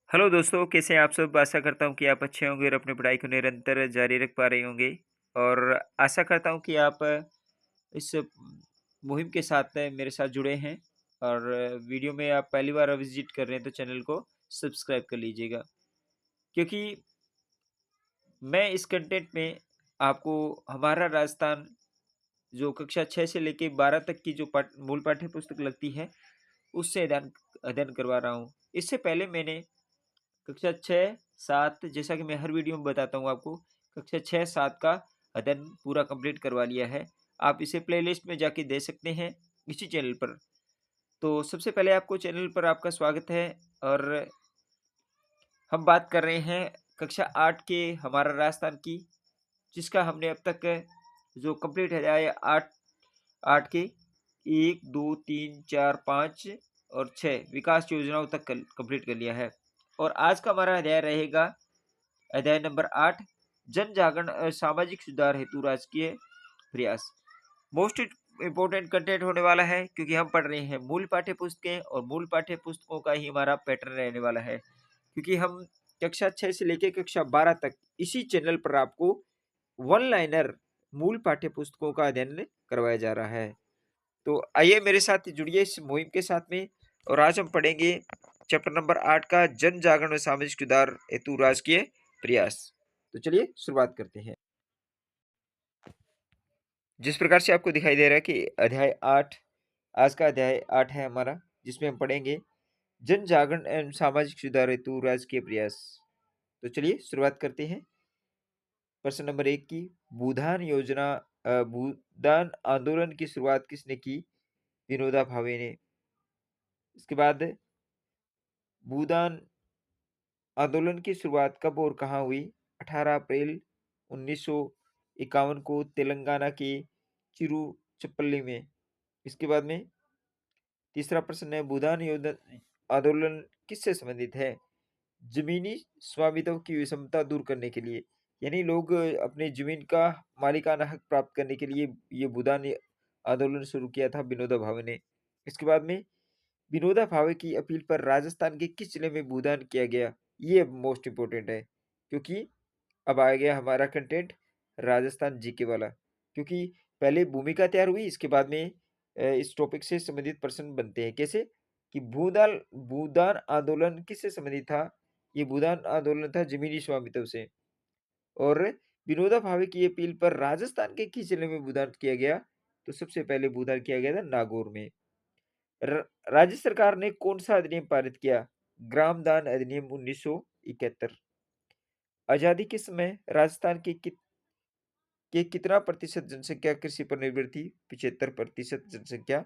Hello दोस्तों, कैसे हैं आप सब? आशा करता हूँ कि आप अच्छे होंगे और अपनी पढ़ाई को निरंतर जारी रख पा रहे होंगे। और आशा करता हूँ कि आप इस मुहिम के साथ मेरे साथ जुड़े हैं। और वीडियो में आप पहली बार विजिट कर रहे हैं तो चैनल को सब्सक्राइब कर लीजिएगा, क्योंकि मैं इस कंटेंट में आपको हमारा राजस्थान जो कक्षा 6 से लेके 12 तक की जो मूल पाठ्य पुस्तक लगती है, उससे अध्ययन अध्ययन करवा रहा हूँ। इससे पहले मैंने कक्षा 6, 7 जैसा कि मैं हर वीडियो में बताता हूँ आपको, कक्षा 6, 7 का अध्ययन पूरा कंप्लीट करवा लिया है। आप इसे प्लेलिस्ट में जाके दे सकते हैं इसी चैनल पर। तो सबसे पहले आपको चैनल पर आपका स्वागत है। और हम बात कर रहे हैं कक्षा 8 के हमारा राजस्थान की, जिसका हमने अब तक जो कंप्लीट है 8 8 के 1, 2, 3, 4, 5 और 6 विकास योजनाओं तक कंप्लीट कर लिया है। और आज का हमारा अध्याय रहेगा अध्याय नंबर 8, जन जागरण और सामाजिक सुधार हेतु राजकीय प्रयास। मोस्ट इम्पोर्टेंट कंटेंट होने वाला है, क्योंकि हम पढ़ रहे हैं मूल पाठ्य पुस्तकें और मूल पाठ्य पुस्तकों का ही हमारा पैटर्न रहने वाला है। क्योंकि हम कक्षा 6 से लेकर कक्षा 12 तक इसी चैनल पर आपको वन लाइनर मूल पाठ्य पुस्तकों का अध्ययन करवाया जा रहा है। तो आइए मेरे साथ जुड़िए इस मुहिम के साथ में। और आज हम पढ़ेंगे चैप्टर नंबर 8 का जन जागरण व सामाजिक सुधार हेतु राजकीय प्रयास। तो चलिए शुरुआत करते हैं। जिस प्रकार से आपको दिखाई दे रहा है कि अध्याय 8, आज का अध्याय 8 है हमारा, जिसमें हम पढ़ेंगे जन जागरण एवं सामाजिक सुधार हेतु राजकीय प्रयास। तो चलिए शुरुआत करते हैं। प्रश्न नंबर 1 की, भूदान योजना भूदान आंदोलन की शुरुआत किसने की? विनोबा भावे ने। इसके बाद भूदान आंदोलन की शुरुआत कब और कहाँ हुई? 18 अप्रैल 1951 को तेलंगाना के चिरुचपल्ली में। इसके बाद में तीसरा प्रश्न है, भूदान आंदोलन किससे संबंधित है? जमीनी स्वामित्व की विषमता दूर करने के लिए, यानी लोग अपने जमीन का मालिकाना हक प्राप्त करने के लिए ये भूदान आंदोलन शुरू किया था विनोबा भावे ने। इसके बाद में विनोबा भावे की अपील पर राजस्थान के किस जिले में भूदान किया गया? ये मोस्ट इम्पोर्टेंट है, क्योंकि अब आ गया हमारा कंटेंट राजस्थान जीके वाला। क्योंकि पहले भूमिका तैयार हुई, इसके बाद में इस टॉपिक से संबंधित प्रश्न बनते हैं। कैसे कि भूदान भूदान आंदोलन किससे संबंधित था? ये भूदान आंदोलन था जमीनी स्वामित्व से। और विनोबा भावे की अपील पर राजस्थान के किस जिले में भूदान किया गया? तो सबसे पहले भूदान किया गया था नागौर में। राज्य सरकार ने कौन सा अधिनियम पारित किया? ग्राम दान अधिनियम 1971। आजादी के समय राजस्थान के कितना प्रतिशत जनसंख्या कृषि पर निर्भर थी? 75% जनसंख्या।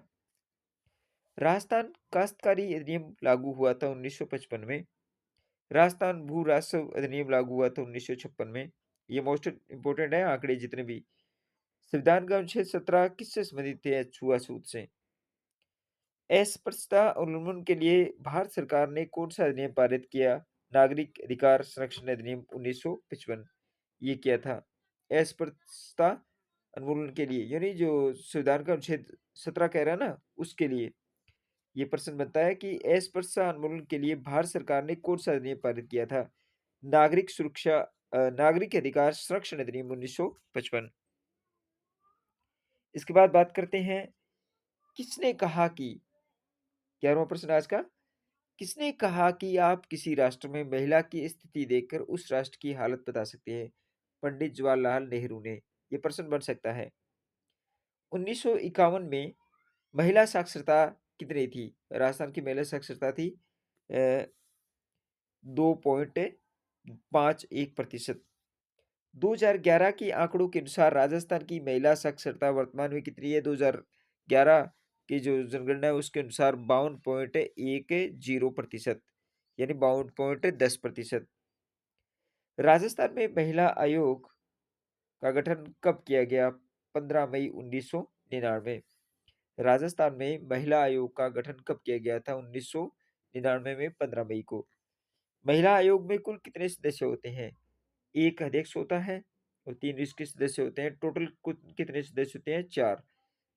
राजस्थान काश्तकारी अधिनियम लागू हुआ था 1955 में। राजस्थान भू राजस्व अधिनियम लागू हुआ था 1956 में। ये मोस्ट इंपोर्टेंट है आंकड़े जितने भी। संविधान का अनुच्छेद 17 किससे संबंधित है? छुआछूत से। अस्पृश्यता उन्मूलन के लिए भारत सरकार ने कौन सा अधिनियम पारित किया? नागरिक अधिकार संरक्षण अधिनियम 1955 ये किया था अस्पृश्यता उन्मूलन के लिए, यानी जो संविधान का अनुच्छेद 17 कह रहा है ना, उसके लिए ये प्रश्न बनता है कि अस्पृश्यता उन्मूलन के लिए भारत सरकार ने कौन सा अधिनियम पारित किया था? नागरिक अधिकार संरक्षण अधिनियम 1955। इसके बाद बात करते हैं, किसने कहा कि 11वां प्रश्न आज का, किसने कहा कि आप किसी राष्ट्र में महिला की स्थिति देखकर उस राष्ट्र की हालत बता सकते हैं? पंडित जवाहरलाल नेहरू ने। यह प्रश्न बन सकता है। 1951 में महिला साक्षरता कितनी थी? राजस्थान की महिला साक्षरता थी 2.51%। 2011 के आंकड़ों के अनुसार राजस्थान की महिला साक्षरता वर्तमान में कितनी है? 2011 की जो जनगणना है उसके अनुसार 52.10%, यानी 52.10%। राजस्थान में महिला आयोग का गठन कब किया गया? 15 मई 1999। राजस्थान में महिला आयोग का गठन कब किया गया था? 1999 में 15 मई को। महिला आयोग में कुल कितने सदस्य होते हैं? एक अध्यक्ष होता है और 3 इसके सदस्य होते हैं। टोटल कितने सदस्य होते हैं? 4।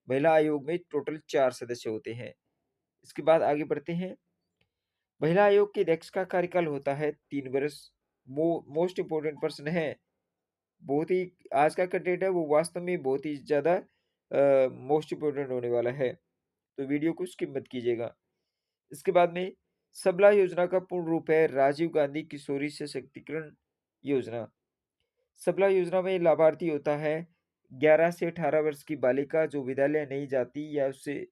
महिला आयोग में टोटल 4 सदस्य होते हैं। इसके बाद आगे बढ़ते हैं। महिला आयोग के अध्यक्ष का कार्यकाल होता है 3 वर्ष। मोस्ट इम्पोर्टेंट पर्सन है, बहुत ही आज का कंटेंट है वो वास्तव में बहुत ही ज़्यादा मोस्ट इम्पोर्टेंट होने वाला है, तो वीडियो को स्किप मत कीजिएगा। इसके बाद में सबला योजना का पूर्ण रूप है राजीव गांधी किशोरी सशक्तिकरण योजना। सबला योजना में लाभार्थी होता है 11 से 18 वर्ष की बालिका जो विद्यालय नहीं जाती या उससे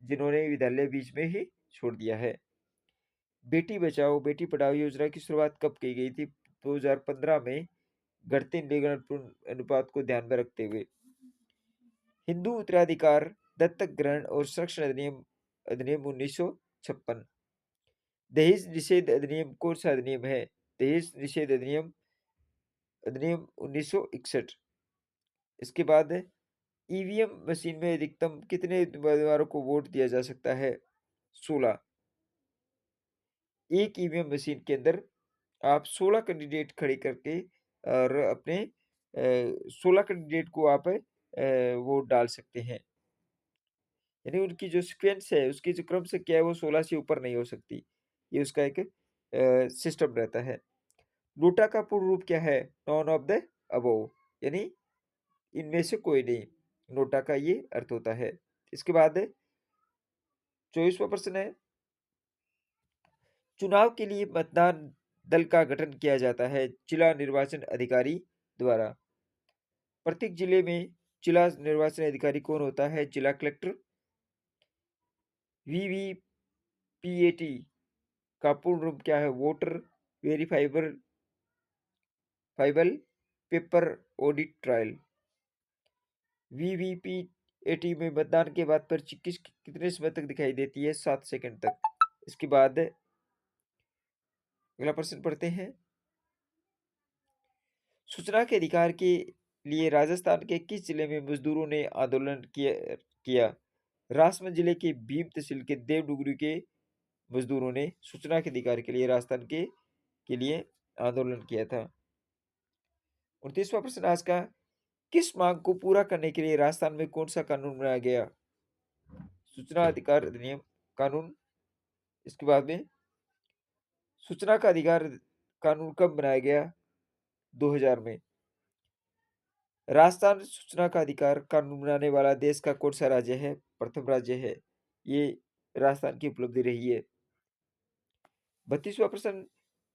जिन्होंने विद्यालय बीच में ही छोड़ दिया है। बेटी बचाओ बेटी पढ़ाओ योजना की शुरुआत कब की गई थी? 2015 में घटते लिंग अनुपात को ध्यान में रखते हुए। हिंदू उत्तराधिकार, दत्तक ग्रहण और संरक्षण अधिनियम अधिनियम 1956। दहेज निषेध अधिनियम कौन सा अधिनियम है? दहेज निषेध अधिनियम अधिनियम 1961। इसके बाद ईवीएम मशीन में अधिकतम कितने उम्मीदवारों को वोट दिया जा सकता है? 16। एक ईवीएम मशीन के अंदर आप 16 कैंडिडेट खड़े करके और अपने 16 कैंडिडेट को आप वोट डाल सकते हैं। यानी उनकी जो सीक्वेंस है, उसकी जो क्रम संख्या है वो 16 से ऊपर नहीं हो सकती। ये उसका एक सिस्टम रहता है। नोटा का पूर्ण रूप क्या है? नॉन ऑफ द अबोव, यानी इनमें से कोई नहीं। नोटा का ये अर्थ होता है। इसके बाद 24वां प्रश्न है, चुनाव के लिए मतदान दल का गठन किया जाता है जिला निर्वाचन अधिकारी द्वारा। प्रत्येक जिले में जिला निर्वाचन अधिकारी कौन होता है? जिला कलेक्टर। वीवीपीएटी का पूर्ण रूप क्या है? वोटर वेरीफाइबल फाइबल पेपर ऑडिट ट्रायल। वीवीपीएटी में मतदान के बाद पर्ची कितने समय तक दिखाई देती है? 7 सेकंड तक। इसके बाद अगला प्रश्न पढ़ते हैं, सूचना के अधिकार के लिए राजस्थान के किस जिले में मजदूरों ने आंदोलन किया? राजसमंद जिले के भीम तहसील के देवडुगरी के मजदूरों ने सूचना के अधिकार के लिए राजस्थान के लिए आंदोलन किया था। 29वां प्रश्न आज का, किस मांग को पूरा करने के लिए राजस्थान में कौन सा कानून बनाया गया? सूचना अधिकार अधिनियम कानून। इसके बाद में सूचना का अधिकार कानून कब बनाया गया? 2000 में। राजस्थान सूचना का अधिकार कानून बनाने वाला देश का कौन सा राज्य है? प्रथम राज्य है। ये राजस्थान की उपलब्धि रही है। 32वां प्रश्न,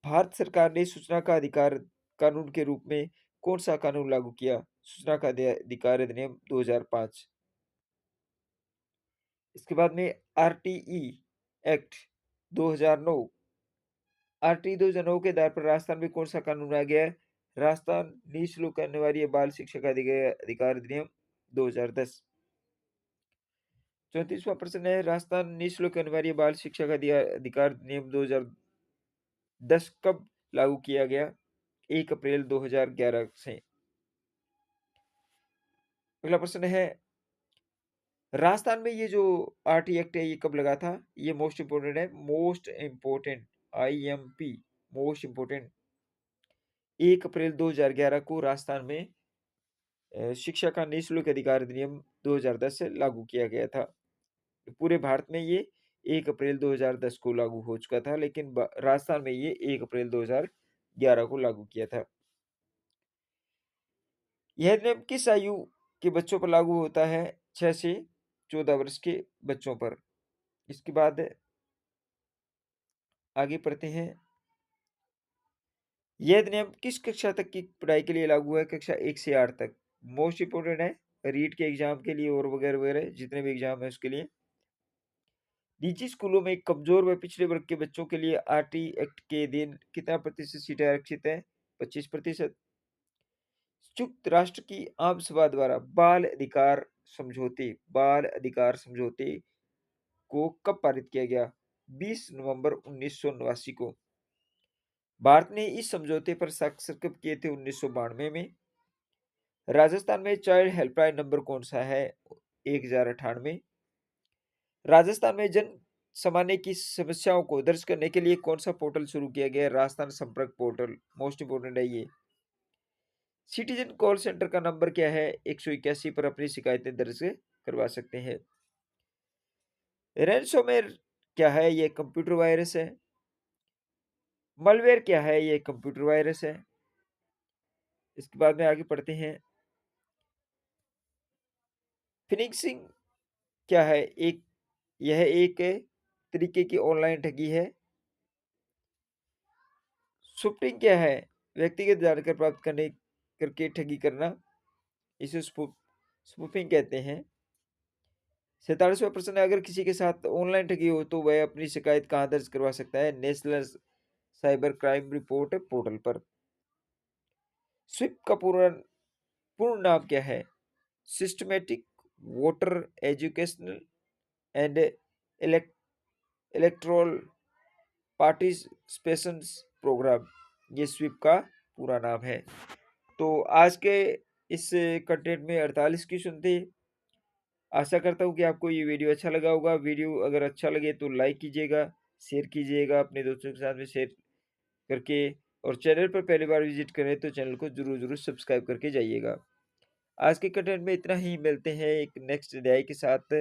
भारत सरकार ने सूचना का अधिकार कानून के रूप में कौन सा कानून लागू किया? सूचना का अधिकार अधिनियम 2005। इसके बाद में आरटीई एक्ट 2009। आरटीई 2009 के आधार पर राजस्थान में कौन सा कानून आ गया है? राजस्थान निःशुल्क अनिवार्य बाल शिक्षा का अधिकार अधिनियम 2010। 34वां प्रश्न है, राजस्थान निःशुल्क अनिवार्य बाल शिक्षा का अधिकार अधिनियम 2010 कब लागू किया गया? 1 अप्रैल 2011 से। अगला प्रश्न है, राजस्थान में ये जो आरटी एक्ट है ये कब लगा था? ये मोस्ट इंपोर्टेंट है, most important, IMP, most important. 1 अप्रैल 2011 को राजस्थान में शिक्षा का निःशुल्क अधिकार अधिनियम 2010 से लागू किया गया था। पूरे भारत में ये 1 अप्रैल 2010 को लागू हो चुका था, लेकिन राजस्थान में ये 1 अप्रैल 2011 को लागू किया था। यह नियम किस आयु के बच्चों पर लागू होता है? 6 से 14 वर्ष के बच्चों पर। इसके बाद आगे पढ़ते हैं, यह नियम किस कक्षा तक की पढ़ाई के लिए लागू है? कक्षा 1 से 8 तक। मोस्ट इंपोर्टेंट है, रीट के एग्जाम के लिए और वगैरह वगैरह जितने भी एग्जाम है उसके लिए। निजी स्कूलों में कमजोर व पिछड़े वर्ग के बच्चों के लिए आरटी एक्ट के दिन कितना प्रतिशत सीटें आरक्षित है? 25%। संयुक्त राष्ट्र की आम सभा द्वारा बाल अधिकार समझौते को कब पारित किया गया? 20 नवंबर 1989 को। भारत ने इस समझौते पर हस्ताक्षर कब किए थे? 1992 में। राजस्थान में चाइल्ड हेल्पलाइन नंबर कौन सा है? 1098। राजस्थान में जन सामान्य की समस्याओं को दर्ज करने के लिए कौन सा पोर्टल शुरू किया गया है? राजस्थान संपर्क पोर्टल। मोस्ट इंपोर्टेंट है ये। सिटीजन कॉल सेंटर का नंबर क्या है? 181 पर अपनी शिकायतें दर्ज करवा सकते हैं। रैंसोमेर क्या है? ये कंप्यूटर वायरस है। मलवेयर क्या है? ये कंप्यूटर वायरस है। इसके बाद में आगे पढ़ते हैं। फिनिक्सिंग क्या है? यह एक तरीके की ऑनलाइन ठगी है। स्पूफिंग क्या है? व्यक्तिगत जानकारी प्राप्त करने करके ठगी करना, इसे स्पूफिंग कहते हैं। 47वां प्रश्न है, अगर किसी के साथ ऑनलाइन ठगी हो तो वह अपनी शिकायत कहाँ दर्ज करवा सकता है? National cyber crime report portal पर। स्विप का पूर्ण नाम क्या है? Systematic voter educational and electoral participation programme, ये स्वीप का पूरा नाम है। तो आज के इस कंटेंट में 48 क्वेश्चन थे। आशा करता हूँ कि आपको ये वीडियो अच्छा लगा होगा। वीडियो अगर अच्छा लगे तो लाइक कीजिएगा, शेयर कीजिएगा अपने दोस्तों के साथ में शेयर करके, और चैनल पर पहली बार विजिट करें तो चैनल को ज़रूर सब्सक्राइब करके जाइएगा। आज के कंटेंट में इतना ही। मिलते हैं एक नेक्स्ट अध्याय के साथ।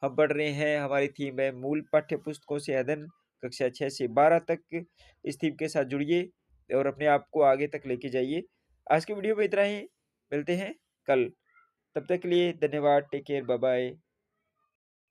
हम पढ़ रहे हैं, हमारी थीम है मूल पाठ्य पुस्तकों से अध्ययन, कक्षा 6 से 12 तक। इस थीम के साथ जुड़िए और अपने आप को आगे तक लेके जाइए। आज की वीडियो में इतना ही। मिलते हैं कल। तब तक के लिए धन्यवाद। Take care. Bye bye.